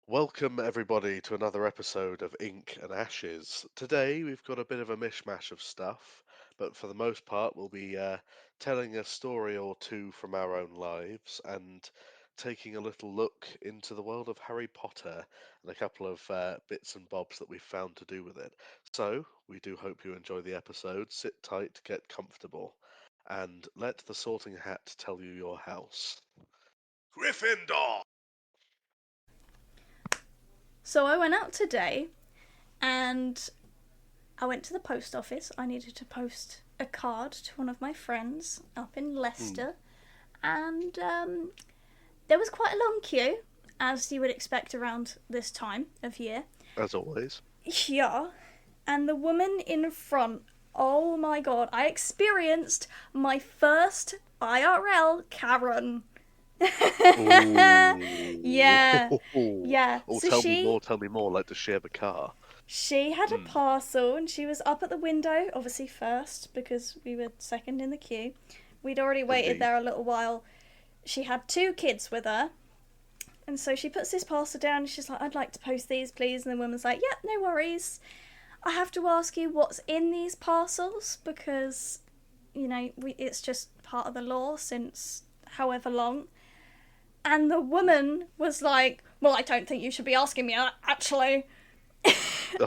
Welcome, everybody, to another episode of Ink and Ashes. Today, we've got a bit of a mishmash of stuff, but for the most part, we'll be telling a story or two from our own lives and taking a little look into the world of Harry Potter and a couple of bits and bobs that we've found to do with it. So, we do hope you enjoy the episode. Sit tight, get comfortable, and let the sorting hat tell you your house. Gryffindor! So I went out today and I went to the post office. I needed to post a card to one of my friends up in Hmm, Leicester, and there was quite a long queue, as you would expect around this time of year. as always. Yeah, and the woman in front, oh my god, I experienced my first IRL Karen. Oh, Yeah, yeah. oh, So she tell me more, like to share the car. She had a Hmm, parcel and she was up at the window, obviously first because we were second in the queue. We'd already waited indeed. there a little while. She had two kids with her, and so she puts this parcel down and she's like, I'd like to post these, please. And the woman's like, yep, no worries. I have to ask you what's in these parcels because, it's just part of the law since however long. And the woman was like, well, I don't think you should be asking me that, actually.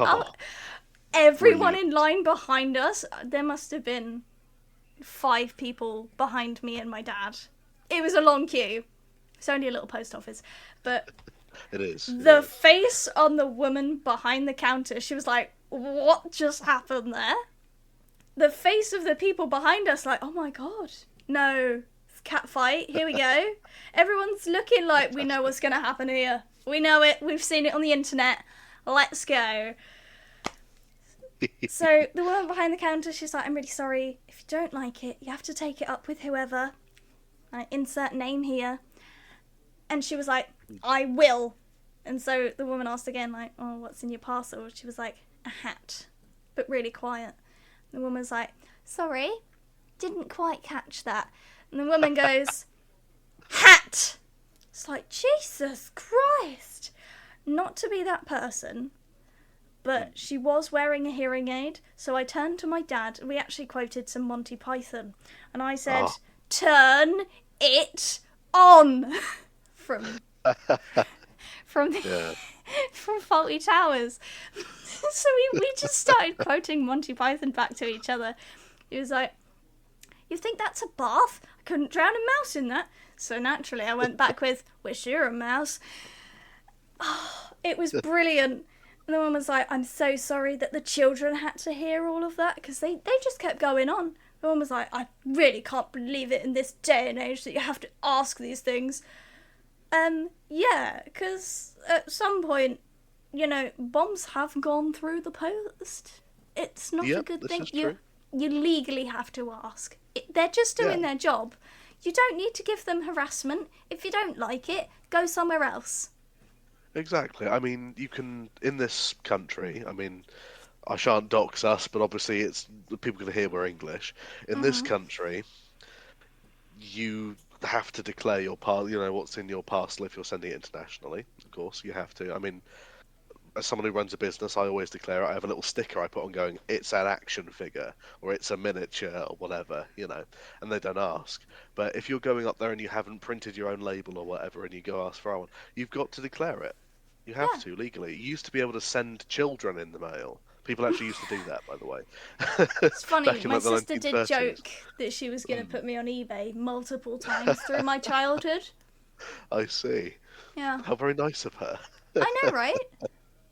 Oh, Everyone brilliant. in line behind us, there must have been five people behind me and my dad. It was a long queue. It's only a little post office. But It is, it the is. face on the woman behind the counter, she was like, what just happened there? The face of the people behind us, like, oh my god, no, cat fight, here we go. Everyone's looking like we know Fantastic. what's going to happen here. We know it, we've seen it on the internet. Let's go. So the woman behind the counter, she's like, I'm really sorry. If you don't like it, you have to take it up with whoever. I insert name here. And she was like, I will. And so the woman asked again, like, oh, what's in your parcel? She was like, a hat, but really quiet. The woman was like, sorry, didn't quite catch that. And the woman goes, hat. It's like, Jesus Christ. Not to be that person, but she was wearing a hearing aid, so I turned to my dad, and we actually quoted some Monty Python, and I said, Oh, turn it on, from from the yeah. from Faulty Towers. So we just started quoting Monty Python back to each other. He was like, you think that's a bath? I couldn't drown a mouse in that. So naturally I went back with, wish you were a mouse. It was brilliant. And the woman was like, I'm so sorry that the children had to hear all of that because they just kept going on. The woman was like, I really can't believe it in this day and age that you have to ask these things. Yeah, because at some point, bombs have gone through the post. It's not a Yep, good this thing. is You true. you legally have to ask. They're just Yeah, doing their job. You don't need to give them harassment. If you don't like it, go somewhere else. exactly. I mean, you can, in this country, I mean, I shan't dox us, but obviously it's people can hear we're English. In this Mhm. country, you have to declare your part, what's in your parcel if you're sending it internationally. Of course, you have to. I mean, as someone who runs a business, I always declare it. I have a little sticker I put on going, it's an action figure or it's a miniature or whatever, and they don't ask. But if you're going up there and you haven't printed your own label or whatever and you go ask for one, you've got to declare it. You have Yeah. to legally. You used to be able to send children in the mail. People actually used to do that, by the way, It's funny, back in my like the sister did 1930s. joke that she was going to Mm, put me on eBay multiple times through my childhood. I see. Yeah. How very nice of her. I know, right?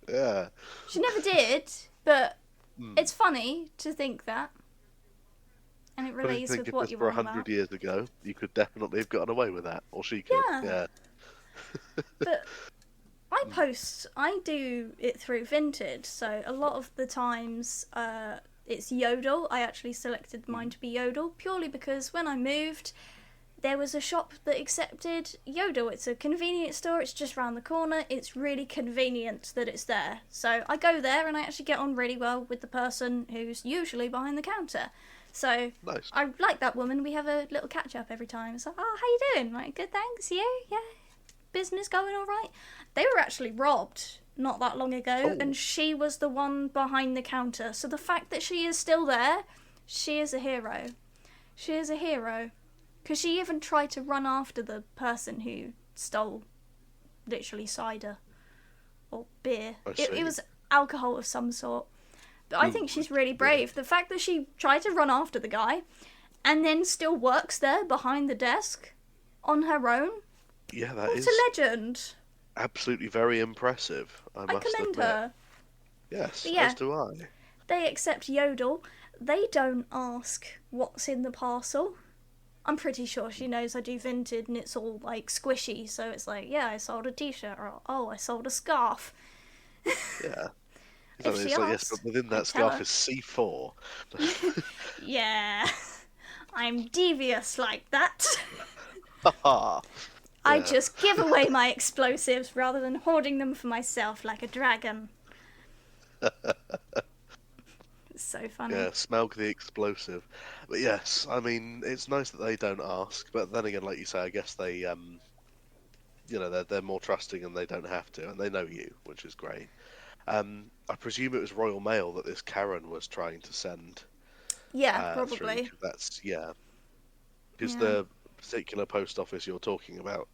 Yeah. She never did, but Mm. it's funny to think that, and it But I relates think with if what this you're were on about. 100 years ago, you could definitely have gotten away with that, or she could. Yeah, Yeah. but I Mm. post, I do it through Vinted, so a lot of the times it's Yodel. I actually selected mine Mm. to be Yodel purely because when I moved, there was a shop that accepted Yodel. It's a convenience store, it's just round the corner. It's really convenient that it's there. So I go there and I actually get on really well with the person who's usually behind the counter. So Nice. I like that woman. We have a little catch up every time. It's like, oh, how you doing? Like, good, thanks. You? Yeah. business going all right? They were actually robbed not that long ago, Oh, and she was the one behind the counter. So the fact that she is still there, she is a hero. She is a hero. Because she even tried to run after the person who stole literally cider or beer. I It see. was alcohol of some sort. But I think she's really Yeah. brave. The fact that she tried to run after the guy and then still works there behind the desk on her own. Yeah, that What is a legend. absolutely very impressive, I I must commend admit. her. Yes, But as yeah, do I. they accept Yodel. They don't ask what's in the parcel. I'm pretty sure she knows I do Vinted and it's all like squishy, so it's like, yeah, I sold a t-shirt, or oh, I sold a scarf. Yeah. If Exactly. she It's like, yes, but asks, within I that tell scarf her. is C4. Yeah, I'm devious like that. Haha. I Yeah. just give away my explosives rather than hoarding them for myself like a dragon. It's so funny. Yeah, Smaug the explosive. But yes, I mean, it's nice that they don't ask, but then again, like you say, I guess they, they're more trusting and they don't have to, and they know you, which is great. I presume it was Royal Mail that this Karen was trying to send Yeah, through, probably. 'cause that's, yeah, because Yeah. the particular post office you're talking about,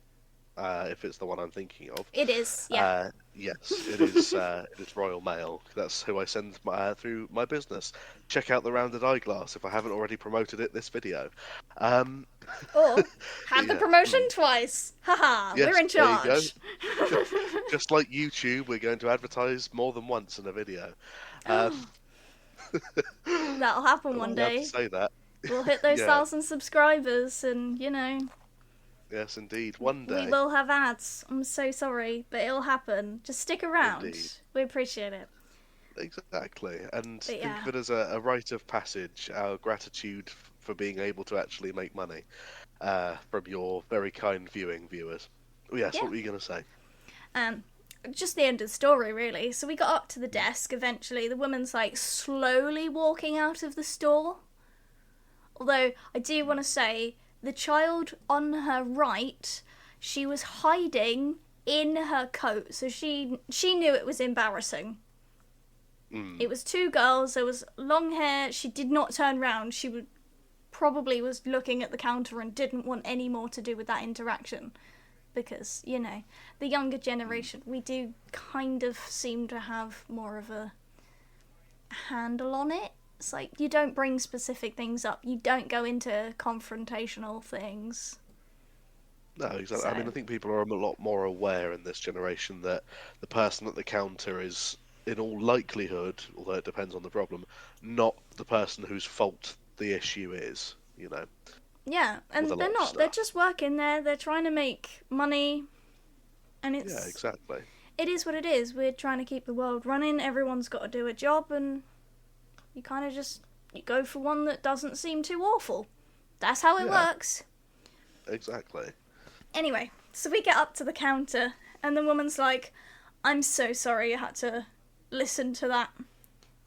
if it's the one I'm thinking of, It is, yeah. yes, it is. It is Royal Mail. That's who I send through my business. Check out the rounded eyeglass if I haven't already promoted it this video. Um, Or have the yeah, promotion twice. Haha, we're yes, in there you go. charge. Just like YouTube, we're going to advertise more than once in a video. Um, That'll happen am I one allowed to day. say that? We'll hit those Yeah, 1,000 subscribers and, yes, indeed. One we day, will have ads. I'm so sorry, but it'll happen. Just stick around. indeed. We appreciate it. Exactly. And But think yeah. of it as a rite of passage, our gratitude for being able to actually make money from your very kind viewers. Oh, yes, Yeah. what were you going to say? Um, just the end of the story, really. So we got up to the desk eventually. The woman's like slowly walking out of the store. Although I do want to say, the child on her right, she was hiding in her coat, so she knew it was embarrassing. Mm, It was two girls. There was long hair. She did not turn round. She probably was looking at the counter and didn't want any more to do with that interaction. Because, the younger generation, we do kind of seem to have more of a handle on it. It's like, you don't bring specific things up. You don't go into confrontational things. no, exactly. I mean, I So, think people are a lot more aware in this generation that the person at the counter is, in all likelihood, although it depends on the problem, not the person whose fault the issue is, yeah. with a And lot they're of not. They're stuff. just working there. They're trying to make money. And Yeah, exactly. it is what it is. We're trying to keep the world running. Everyone's got to do a job, and you kind of you go for one that doesn't seem too awful. That's how it Yeah, works. exactly. Anyway, so we get up to the counter, and the woman's like, I'm so sorry you had to listen to that.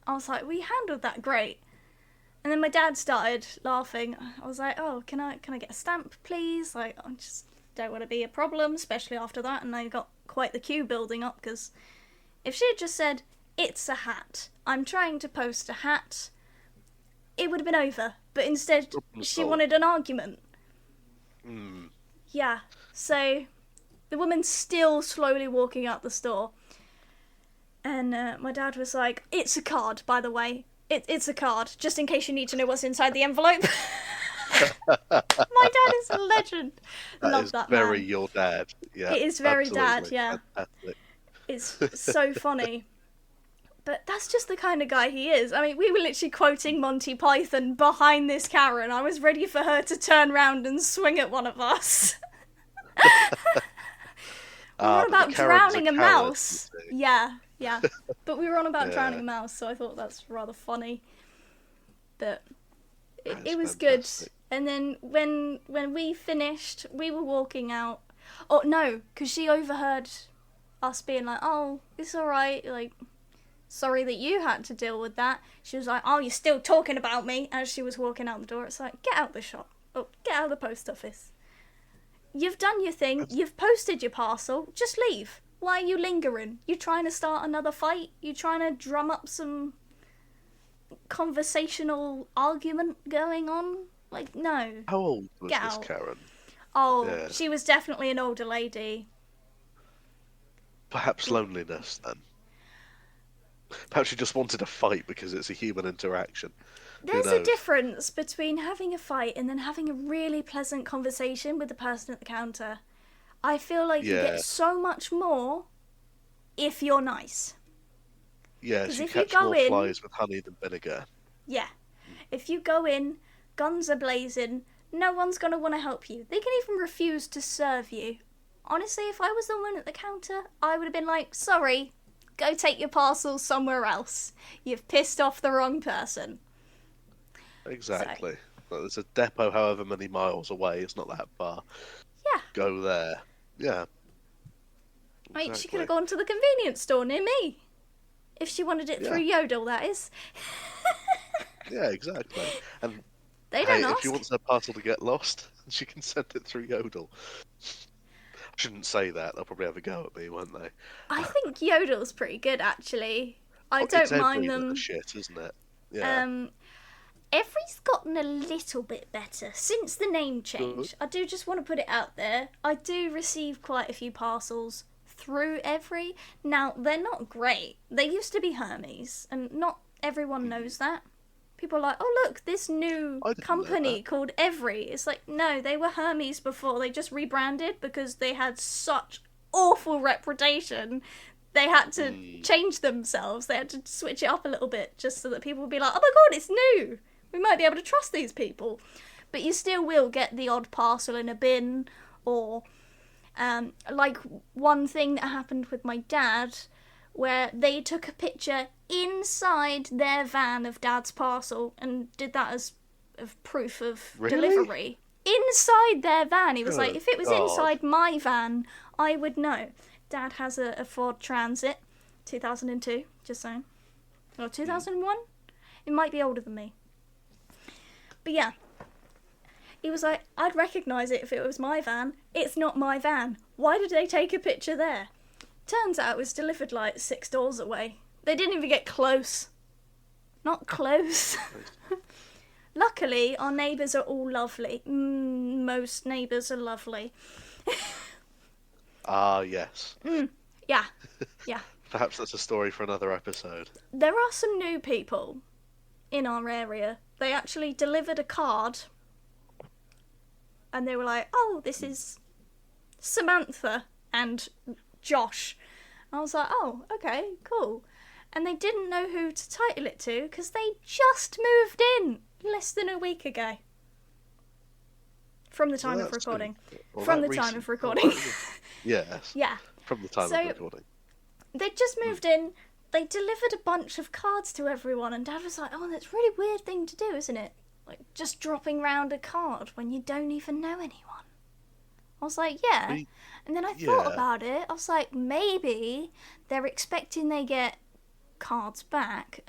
I was like, we handled that great. And then my dad started laughing. I was like, oh, can I get a stamp, please? Like, I just don't want to be a problem, especially after that. And I got quite the queue building up, because if she had just said, it's a hat, I'm trying to post a hat, it would have been over. But instead, Problem she solved. wanted an argument. Mm, Yeah, so the woman's still slowly walking out the store. And my dad was like, it's a card, by the way. It's a card, just in case you need to know what's inside the envelope. My dad is a legend. that Love is that very man. your dad. Yeah, It is very dad, absolutely. yeah. Fantastic. It's so funny. But that's just the kind of guy he is. I mean, we were literally quoting Monty Python behind this Karen. I was ready for her to turn round and swing at one of us. We were on But the about Karen's drowning a coward, you mouse. see. Yeah. But we were on about drowning Yeah, a mouse, so I thought that's rather funny. But that is it was good. fantastic. And then when we finished, we were walking out. Oh no, because she overheard us being like, "Oh, it's all right. Like, sorry that you had to deal with that." She was like, "Oh, you're still talking about me," as she was walking out the door. It's like, get out the shop. Oh, get out of the post office. You've done your thing. You've posted your parcel. Just leave. Why are you lingering? You trying to start another fight? You trying to drum up some conversational argument going on? Like, no. How old was Get this out. Karen? Oh, Yeah. she was definitely an older lady. Perhaps loneliness then. Perhaps she just wanted a fight because it's a human interaction. Who There's a knows? difference between having a fight and then having a really pleasant conversation with the person at the counter. I feel like you Yeah. get so much more if you're nice. Yeah, 'Cause she if you catch go more in- flies with honey than vinegar. Yeah. If you go in, guns are blazing, no one's going to want to help you. They can even refuse to serve you. Honestly, if I was the one at the counter, I would have been like, sorry, go take your parcel somewhere else. You've pissed off the wrong person. Exactly. Well, there's a depot however many miles away, it's not that far. Yeah. Go there. Yeah. Right, she Exactly. could have gone to the convenience store near me. If she wanted it Yeah. through Yodel, that is. Yeah, exactly. And They hey, don't if ask. she wants her parcel to get lost, she can send it through Yodel. I shouldn't say that. They'll probably have a go at me, won't they? I think Yodel's pretty good, actually. I Well, don't it's mind every bit them. of shit, isn't it? Yeah. Every's gotten a little bit better since the name change. Good. I do just want to put it out there. I do receive quite a few parcels through Every. Now, they're not great. They used to be Hermes, and not everyone knows that. People are like, oh, look, this new I didn't know company that. called Every. It's like, no, they were Hermes before. They just rebranded because they had such awful reputation. They had to change themselves. They had to switch it up a little bit just so that people would be like, oh my god, it's new. We might be able to trust these people. But you still will get the odd parcel in a bin, or like one thing that happened with my dad, where they took a picture inside their van of dad's parcel and did that as proof of Really? delivery. Inside their van. He was like, Good if it was God. inside my van, I would know. Dad has a Ford Transit, 2002, just saying. Or 2001? It might be older than me. But yeah. He was like, I'd recognise it if it was my van. It's not my van. Why did they take a picture there? Turns out it was delivered like 6 doors away. They didn't even get close. Not close. Luckily, our neighbours are all lovely. Most neighbours are lovely. Ah, yes. Yeah. Yeah. Perhaps that's a story for another episode. There are some new people in our area. They actually delivered a card and they were like, oh, this is Samantha and Josh. I was like, oh, okay, cool. And they didn't know who to title it to because they just moved in less than a week ago. From the So time of that's recording. Well, From that the time recent- of recording. Yes. Yeah. From the time So- of recording. They just moved in. They delivered a bunch of cards to everyone, and Dad was like, "Oh, that's a really weird thing to do, isn't it? Like just dropping round a card when you don't even know anyone." I was like, "Yeah," We- and then I thought yeah. about it. I was like, maybe they're expecting they get cards back,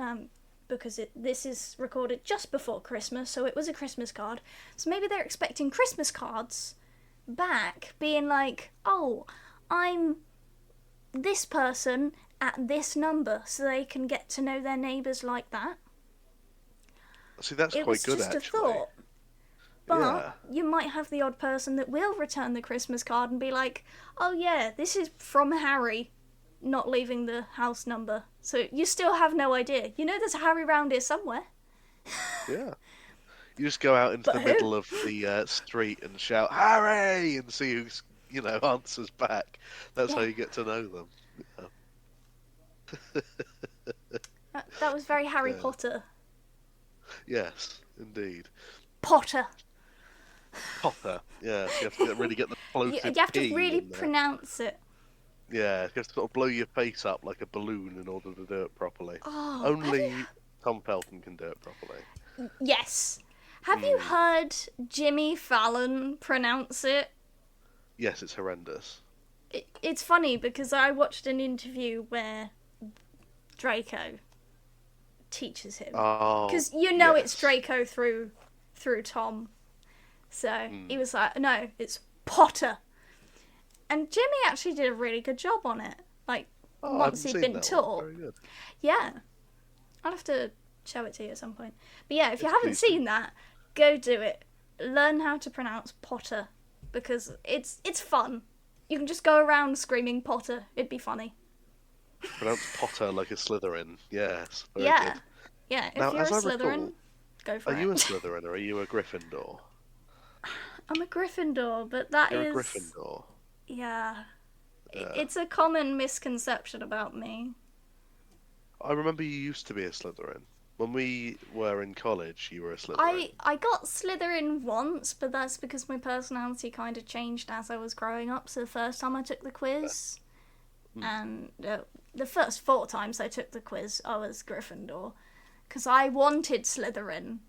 because this is recorded just before Christmas, so it was a Christmas card. So maybe they're expecting Christmas cards back, being like, "Oh, I'm this person at this number," so they can get to know their neighbours like that. See, that's It quite was good, just actually. a thought. But Yeah. you might have the odd person that will return the Christmas card and be like, oh yeah, this is from Harry, not leaving the house number. So you still have no idea. You know there's a Harry round here somewhere. Yeah. You just go out into But the who? middle of the street and shout, Harry! And see who's, answers back. That's how Yeah. you get to know them. That was very Harry Yeah. Potter. Yes, indeed. Potter. Potter. Yeah, you have to really get the floated You have to P really in there. pronounce it. Yeah, you have to sort of blow your face up like a balloon in order to do it properly. Oh, Only Tom Felton can do it properly. Yes. Have you heard Jimmy Fallon pronounce it? Yes, it's horrendous. It's funny because I watched an interview where Draco teaches him. Oh, Because you know yes. it's Draco through Tom. So he was like, no, it's Potter. And Jimmy actually did a really good job on it. Like, Oh, I once haven't he'd seen been that one. taught. Very good. Yeah. I'll have to show it to you at some point. But yeah, if you Yes, haven't please do. seen that, go do it. Learn how to pronounce Potter. Because it's fun. You can just go around screaming Potter. It'd be funny. Pronounce Potter like a Slytherin. Yes, very Yeah. good. Yeah, if Now, you're as a I Slytherin, recall, go are for you a it. Slytherin or are you a Gryffindor? I'm a Gryffindor, but that You're a is... Gryffindor. Yeah. Yeah. It's a common misconception about me. I remember you used to be a Slytherin. When we were in college, you were a Slytherin. I got Slytherin once, but that's because my personality kind of changed as I was growing up. So the first time I took the quiz, Hmm. and the first 4 times I took the quiz, I was Gryffindor. Because I wanted Slytherin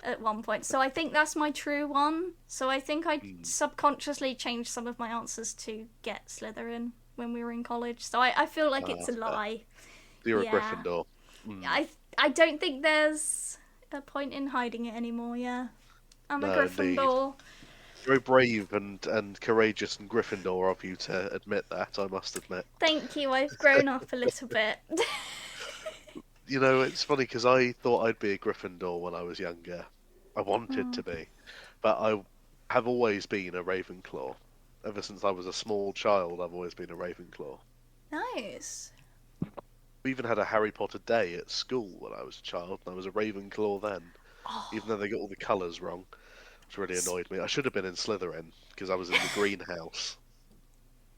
at one point. So I think that's my true one. So I think I Hmm. subconsciously changed some of my answers to get Slytherin when we were in college. So I feel like it's a Fair. lie. You're a Yeah. Gryffindor. Hmm. I don't think there's a point in hiding it anymore, yeah. I'm a No, indeed. Gryffindor. Very brave and courageous and Gryffindor of you to admit that, I must admit. Thank you, I've grown up a little bit. You know, it's funny because I thought I'd be a Gryffindor when I was younger. I wanted to be. But I have always been a Ravenclaw. Ever since I was a small child, I've always been a Ravenclaw. Nice. We even had a Harry Potter day at school when I was a child, and I was a Ravenclaw then, even though they got all the colours wrong, which really annoyed me. I should have been in Slytherin because I was in the greenhouse.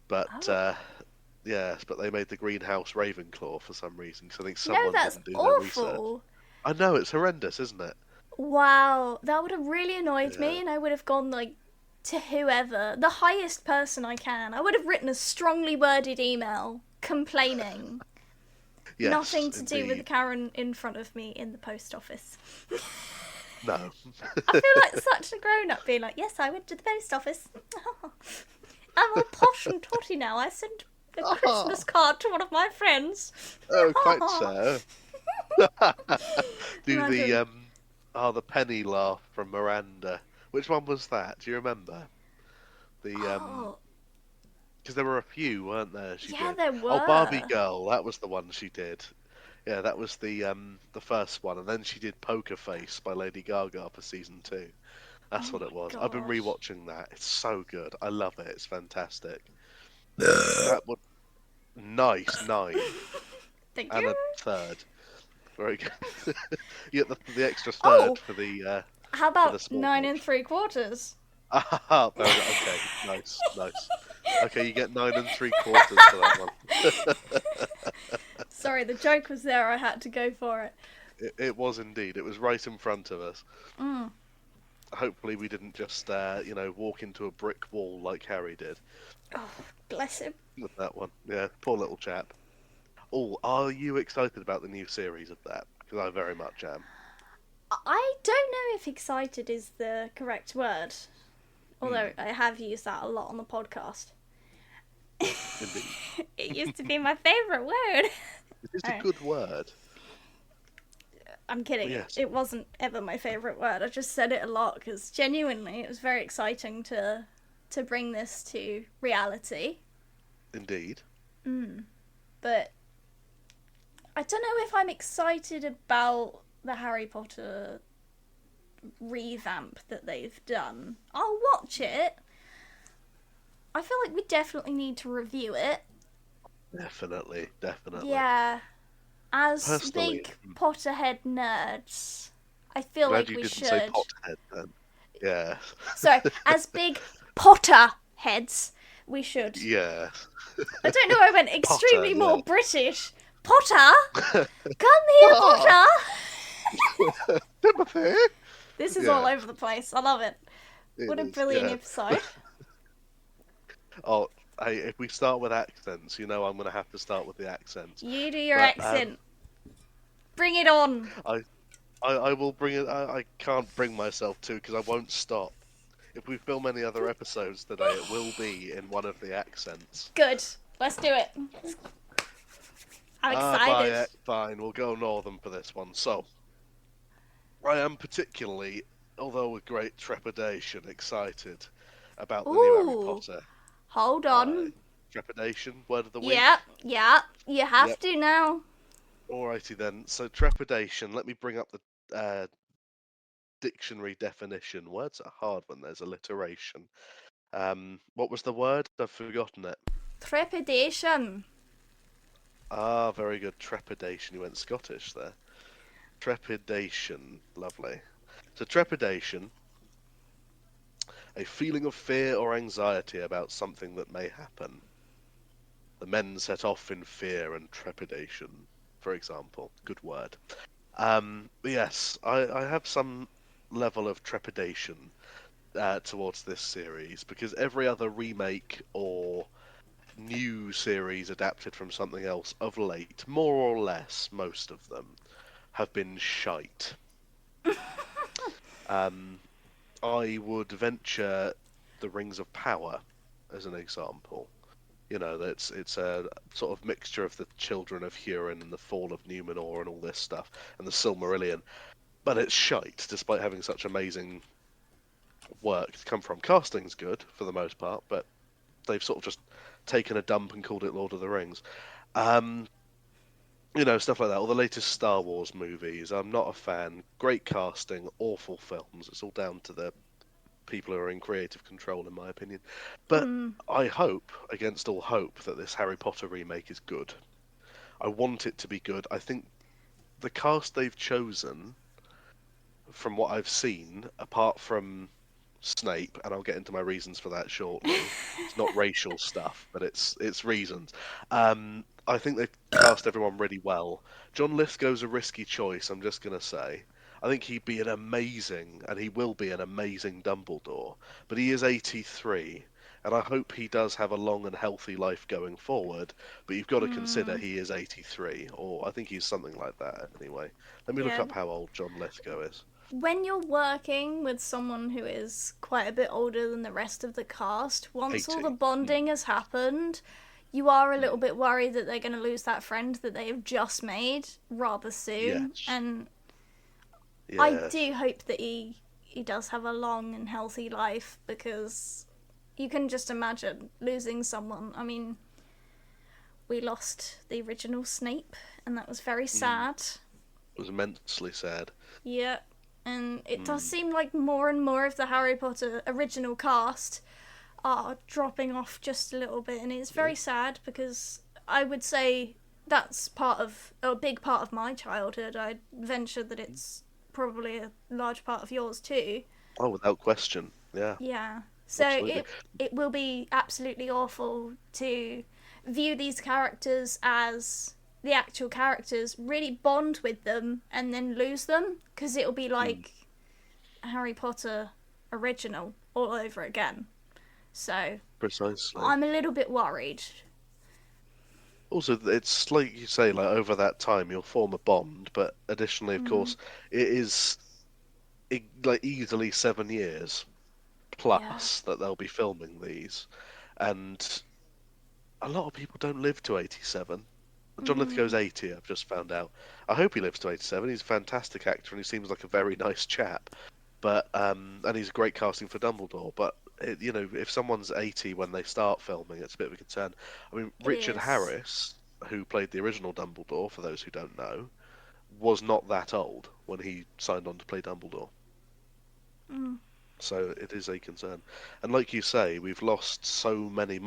But Oh. yes, but they made the greenhouse Ravenclaw for some reason. Because I think No, someone that's didn't do their research. awful. I know it's horrendous, isn't it? Wow, that would have really annoyed Yeah. me, and I would have gone, like, to whoever, the highest person I can. I would have written a strongly worded email complaining. Yes, Nothing to do indeed. with Karen in front of me in the post office. No. I feel like such a grown up being like, yes, I went to the post office. I'm all posh and totty now. I sent a Christmas card to one of my friends. Oh, quite so. Do the Imagine. the penny laugh from Miranda. Which one was that? Do you remember? The Oh, because there were a few, weren't there? She yeah, did. there Oh, Barbie were. Girl, that was the one she did. Yeah, that was the first one, and then she did Poker Face by Lady Gaga for season 2. Oh That's what my it was. I've been gosh. rewatching that. It's so good. I love it. It's fantastic. That was nice 9 Thank and you. a third. Very good. You get the extra Oh, third for the how for the about small 9 3/4? Ah, very good. Okay, nice, nice. Okay, you get 9 3/4 for that one. Sorry, the joke was there. I had to go for it. It was indeed. It was right in front of us. Mm. Hopefully, we didn't just walk into a brick wall like Harry did Oh, bless him. with that one. Yeah, poor little chap. Oh, are you excited about the new series of that? Because I very much am. I don't know if excited is the correct word, although Hmm, I have used that a lot on the podcast. indeed, It used to be my favourite word. it is a Oh, good word. I'm kidding. Yes, It wasn't ever my favourite word. I just said it a lot because genuinely it was very exciting to bring this to reality. indeed. But I don't know if I'm excited about the Harry Potter revamp that they've done. I'll watch it. I feel like we definitely need to review it. Definitely, definitely. Yeah. As Personally, big Potterhead nerds, I feel glad like you we didn't say should. pothead then. Yeah, Sorry, as big Potter heads, we should. yeah. I don't know, I went Potter, extremely yeah. more British. Potter? Come here, Ah, Potter! Timothy. This is all Yeah, over the place. I love it. it What a is. brilliant Yeah. episode. Oh, hey, if we start with accents, I'm going to have to start with the accents. You do your But accent. Bring it on. I will bring it. I can't bring myself to because I won't stop. If we film any other episodes today, it will be in one of the accents. Good. Let's do it. I'm excited. Fine, we'll go northern for this one. So, I am particularly, although with great trepidation, excited about the new Harry Ooh, Potter. hold Uh, on. Trepidation, word of the Yeah, week. yeah, you have Yep. to now. Alrighty then. So trepidation. Let me bring up the dictionary definition. Words are hard when there's alliteration. What was the word? I've forgotten it. Trepidation. Ah, very good. Trepidation. You went Scottish there. Trepidation. Lovely. So trepidation, a feeling of fear or anxiety about something that may happen. The men set off in fear and trepidation, for example. Good word. Yes, I have some level of trepidation towards this series because every other remake or new series adapted from something else of late, more or less, most of them, have been shite. Um, I would venture the Rings of Power as an example. You know, that's it's a sort of mixture of the Children of Hurin and the Fall of Numenor and all this stuff, and the Silmarillion. But it's shite, despite having such amazing work to come from. Casting's good for the most part, but they've sort of just taken a dump and called it Lord of the Rings. Um, stuff like that. Or the latest Star Wars movies. I'm not a fan. Great casting, awful films. It's all down to the people who are in creative control, in my opinion. But Mm, I hope, against all hope, that this Harry Potter remake is good. I want it to be good. I think the cast they've chosen, from what I've seen, apart from Snape, and I'll get into my reasons for that shortly. It's not racial stuff, but it's reasons. I think they've cast everyone really well. John Lithgow's a risky choice, I'm just gonna say. I think he'd be an amazing, and he will be an amazing Dumbledore. But he is 83, and I hope he does have a long and healthy life going forward. But you've got to consider mm, he is 83, or I think he's something like that anyway. Let me look yeah. up how old John Lithgow is. When you're working with someone who is quite a bit older than the rest of the cast, once all the 80. bonding has happened, you are a little Mm. bit worried that they're going to lose that friend that they have just made rather soon. Yes. And I Yes. do hope that he does have a long and healthy life because you can just imagine losing someone. I mean, we lost the original Snape, and that was very Mm. sad. It was immensely sad. Yeah, and it does Mm. seem like more and more of the Harry Potter original cast are dropping off just a little bit, and it's Yeah. very sad because I would say that's part of a big part of my childhood. I'd venture that it's probably a large part of yours too. Oh, without question. Yeah, Yeah. So absolutely. it will be absolutely awful to view these characters as the actual characters, really bond with them, and then lose them because it'll be Mm. like Harry Potter original all over again. So Precisely. I'm a little bit worried. Also, it's like you say, like over that time you'll form a bond, but additionally, of Mm, course, it is like easily 7 years yeah. plus that they'll be filming these, and a lot of people don't live to 87. John Lithgow's Mm, 80, I've just found out. I hope he lives to 87. He's a fantastic actor and he seems like a very nice chap. But and he's a great casting for Dumbledore. But if someone's 80 when they start filming, it's a bit of a concern. I mean, it Richard is. Harris, who played the original Dumbledore, for those who don't know, was not that old when he signed on to play Dumbledore. Mm, So it is a concern. And like you say, we've lost so many,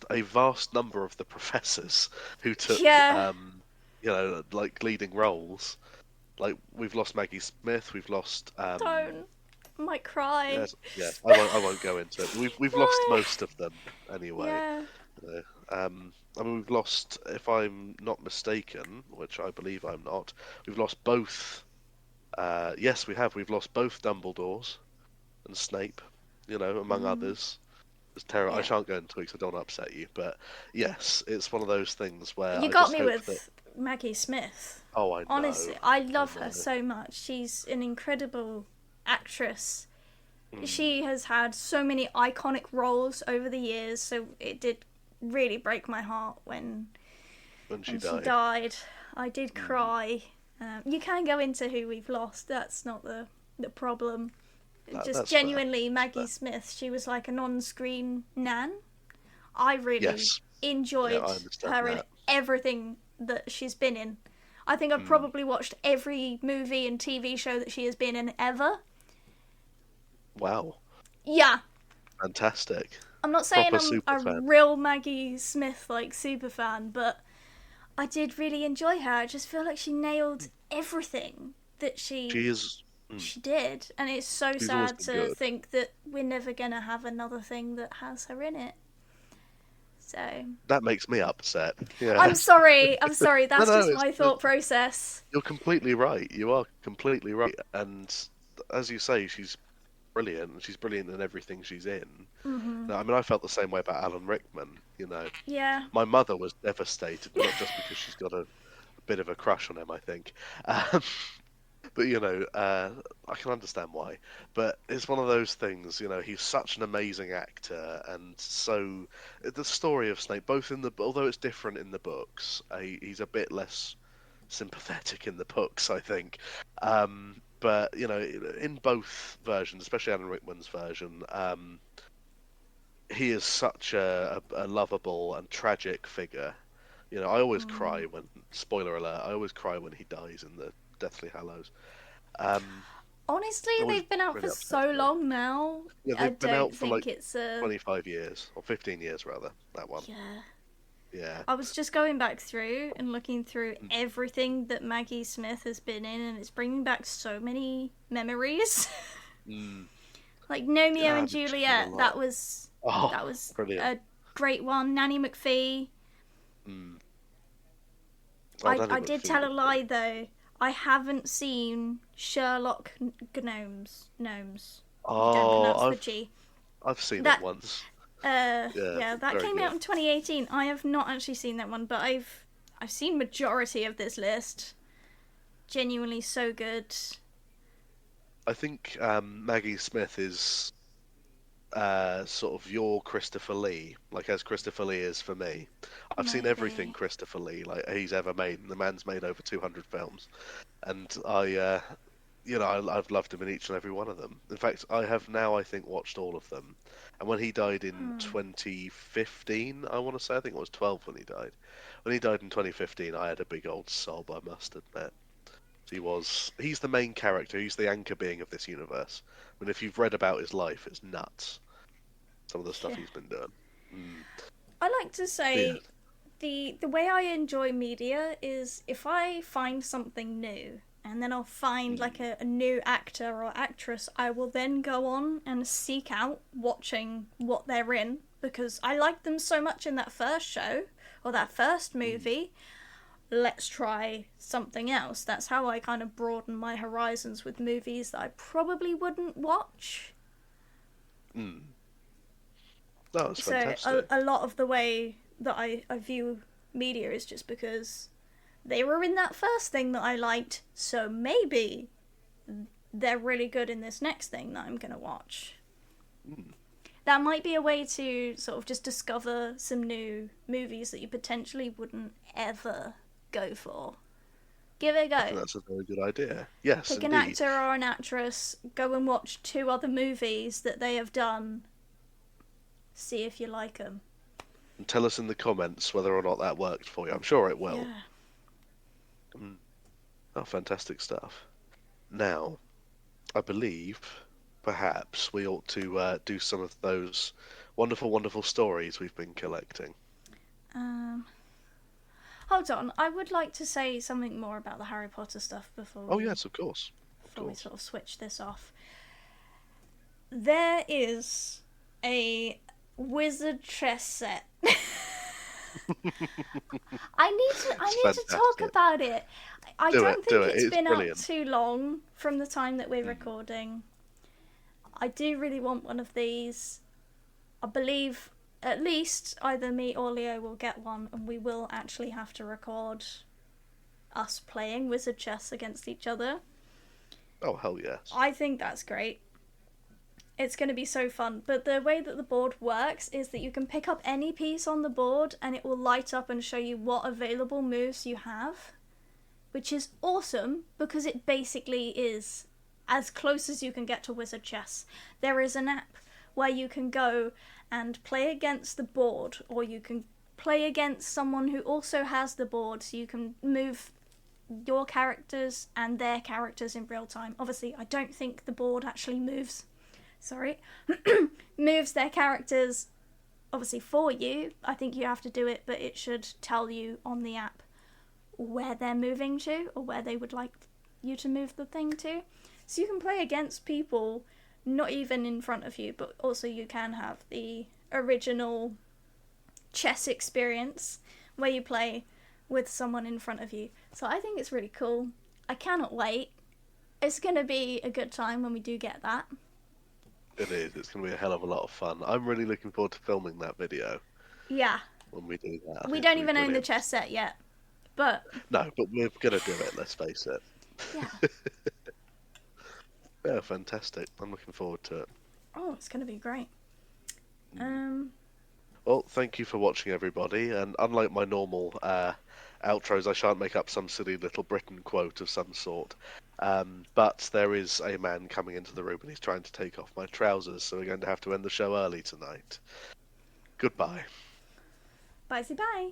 a vast number of the professors who took, yeah. like leading roles. Like we've lost Maggie Smith, we've lost, Don't. I might cry. yes, yeah, I won't go into it. But we've lost Why? most of them anyway. Yeah. You know. I mean, we've lost, if I'm not mistaken, which I believe I'm not, we've lost both. Yes, we have. We've lost both Dumbledores and Snape, among Mm, others. It's terrible. I yeah. shan't go into it because I don't want to upset you, but yes, it's one of those things where You I got just me hope that. with Maggie Smith. Oh, I know, Honestly, I I love her know. so much. She's an incredible actress. Mm, She has had so many iconic roles over the years, so it did really break my heart when she when she died. died. I did Mm, cry. You can go into who we've lost. That's not the problem. Just That's fair. genuinely, That's Maggie fair. Smith, she was like an on-screen Nan. I really Yes. Yeah, enjoyed I understand her in that. everything that she's been in. I think I've Mm. probably watched every movie and TV show that she has been in ever. Wow. Yeah, Fantastic. I'm not saying Proper I'm super a fan. real Maggie Smith like super fan, but I did really enjoy her. I just feel like she nailed everything that she She is. Mm, she did, and it's so she's always sad been to good. think that we're never gonna have another thing that has her in it. So That makes me upset. Yeah. I'm sorry. I'm sorry. No, That's no, just it's my thought process. you're completely right. You are completely right. And as you say, she's brilliant. She's brilliant in everything she's in. Hmm. No, I mean, I felt the same way about Alan Rickman. Yeah. My mother was devastated, not just because she's got a bit of a crush on him, I think. Um, but I can understand why. But it's one of those things. He's such an amazing actor, and so the story of Snape, both although it's different in the books, he's a bit less sympathetic in the books, I think. But in both versions, especially Alan Rickman's version, he is such a lovable and tragic figure. I always cry when, spoiler alert, I always cry when he dies in the Deathly Hallows. Um, Honestly, it always they've been out for really upsets so me. long now. Yeah, I they've been don't out for think like it's a. 25 years, or 15 years rather, that one. Yeah. Yeah. I was just going back through and looking through Mm. everything that Maggie Smith has been in, and it's bringing back so many memories. Mm. Like Yeah, Romeo and she's been in a Juliet, lot. that was Brilliant. a great one. Nanny McPhee. Mm. Oh, I Danny I did McPhee tell a was brilliant. lie though. I haven't seen Sherlock Gnomes. You don't Oh, pronounce the G. I've seen it That once. Yeah, yeah, that very came out good. in 2018. I have not actually seen that one, but I've seen majority of this list. Genuinely so good. I think Maggie Smith is sort of your Christopher Lee, like as Christopher Lee is for me. I've seen everything Maybe. Christopher Lee like he's ever made. And the man's made over 200 films, and I've loved him in each and every one of them. In fact, I have now, I think, watched all of them. And when he died in Hmm. 2015, I want to say, I think it was 12 when he died. When he died in 2015, I had a big old sob, I must admit. He's the main character, he's the anchor being of this universe. I mean, if you've read about his life, it's nuts, some of the stuff Yeah. he's been doing. Mm. I like to Yeah. say the way I enjoy media is if I find something new and then I'll find like Mm. a new actor or actress, I will then go on and seek out watching what they're in because I liked them so much in that first show or that first Mm. movie. Let's try something else. That's how I kind of broaden my horizons with movies that I probably wouldn't watch. Mm. That was So fantastic. a lot of the way that I view media is just because they were in that first thing that I liked, so maybe they're really good in this next thing that I'm gonna watch. Mm. That might be a way to sort of just discover some new movies that you potentially wouldn't ever go for. Give it a I think go. that's a very good idea. Yes, Pick an indeed. actor or an actress, go and watch two other movies that they have done, see if you like them. And tell us in the comments whether or not that worked for you. I'm sure it will. Yeah. Mm. Oh, fantastic stuff. Now, I believe perhaps we ought to do some of those wonderful, wonderful stories we've been collecting. Um, Hold on, I would like to say something more about the Harry Potter stuff before Oh, we yes, of course. Of before we course. sort of switch this off. There is a wizard chess set. I It's need to talk fantastic. about it. I Do it, don't do think it. it's It's been out brilliant. too long from the time that we're Mm. recording. I do really want one of these. I believe at least either me or Leo will get one, and we will actually have to record us playing wizard chess against each other. Oh, hell yes. I think that's great. It's going to be so fun. But the way that the board works is that you can pick up any piece on the board and it will light up and show you what available moves you have, which is awesome because it basically is as close as you can get to wizard chess. There is an app where you can go and play against the board, or you can play against someone who also has the board, so you can move your characters and their characters in real time. Obviously, I don't think the board actually moves. Sorry. Moves their characters, obviously, for you. I think you have to do it, but it should tell you on the app where they're moving to, or where they would like you to move the thing to. So you can play against people not even in front of you, but also you can have the original chess experience where you play with someone in front of you. So I think it's really cool. I cannot wait. It's going to be a good time when we do get that. It is. It's going to be a hell of a lot of fun. I'm really looking forward to filming that video Yeah. when we do that. I We think don't it'll be even own the brilliant. chess set yet. But No, but we're going to do it, let's face it. yeah. Yeah, fantastic. I'm looking forward to it. Oh, it's going to be great. Well, thank you for watching, everybody. And unlike my normal outros, I shan't make up some silly little Britain quote of some sort. But there is a man coming into the room and he's trying to take off my trousers, so we're going to have to end the show early tonight. Goodbye. Bye, bye.